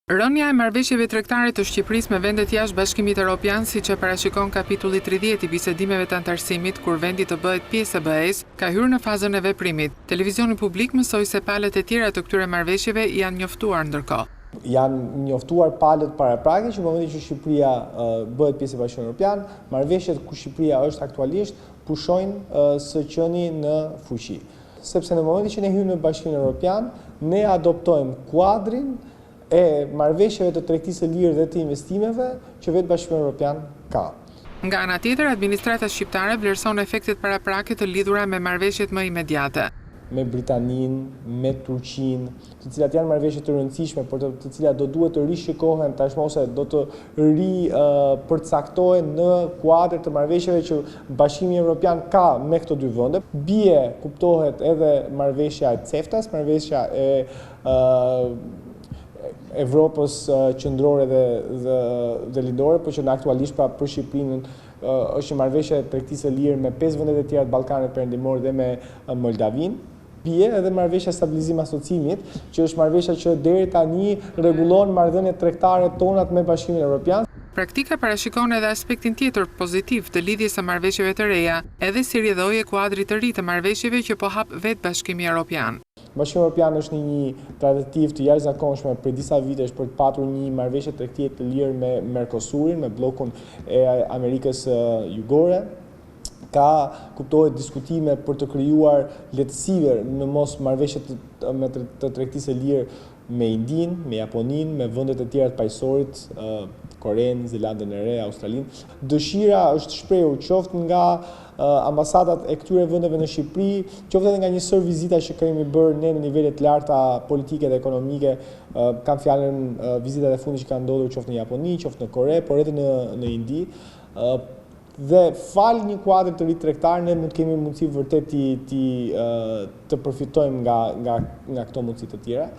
Rënja e marrëveshjeve tregtare të Shqipërisë me vendet jashtë Bashkimit Evropian, siç e parashikon kapitulli 30 i bisedimeve të anëtarësimit, kur vendi të bëhet pjesë e BE-s, ka hyrë në fazën e veprimit. Televizioni publik mësoi se palët e tjera të këtyre marrëveshjeve janë njoftuar ndërkohë. Janë njoftuar palët paraprake që në momentin që Shqipëria bëhet pjesë e Bashkimit Evropian, marrëveshjet ku Shqipëria është aktualisht pushojnë së qeni në fuqi. Sepse në momentin që ne hymë në Bashkimin Evropian, ne adoptojmë kuadrin e marrëveshjeve të tregtisë së lirë dhe të investimeve që vetë Bashkimi Evropian ka. Nga ana tjetër, administrata shqiptare vlerëson efektet paraprake të lidhura me marrëveshjet më imediate. Me Britaninë, me Turqinë, të cilat janë marrëveshje të rëndësishme, por të cilat do duhet të rishikohen tashmë ose do të përcaktohen në kuadër të marrëveshjeve që Bashkimi Evropian ka me këto dy vende. Bie kuptohet edhe marrëveshja e CEFTA-s, marrëveshja e Evropës qendrore dhe lindore, por që në aktualisht për Shqipërinë është një marrëveshje tregtisë së lirë me 5 vendet e tjera të Ballkanit Perëndimor dhe me Moldavinë. Bie edhe marrëveshja stabilizim asocimit, që është marrëveshja që deri tani rregullon marrëdhëniet tregtare tonat me Bashkimin Evropian. Praktika parashikon edhe aspektin tjetër pozitiv të lidhjes së marrëveshjeve të reja, edhe si rrjedhoi e kuadrit të ri të marrëveshjeve që po hap vetë Bashkimi Evropian. Bashkimi Evropian është një tradëtiv të jashtëzakonshme për disa vitesh për të patur një marrëveshje tregtie të lirë me Mercosurin, me bllokun e Amerikës Jugore. Ka kuptohet diskutime për të krijuar lehtësive në mos marrëveshje të tregtisë së lirë me Indinë, me Japoninë, me vendet e tjera të paqësorit, Korenë, Zelandën e Re, Australinë. Dëshira është shprehur qoftë nga ambasadat e këtyre vendeve në Shqipëri, qoftë edhe nga një sër vizita që kemi bërë ne në nivele të larta politike dhe ekonomike, kam fjalën vizitat e fundit që kanë ndodhur qoftë në Japoni, qoftë në Kore, por edhe në Indi. Dhe fal një kuadër të ri tregtar, ne mund të kemi mundësi vërtet të përfitojmë nga këto mundësi të tjera.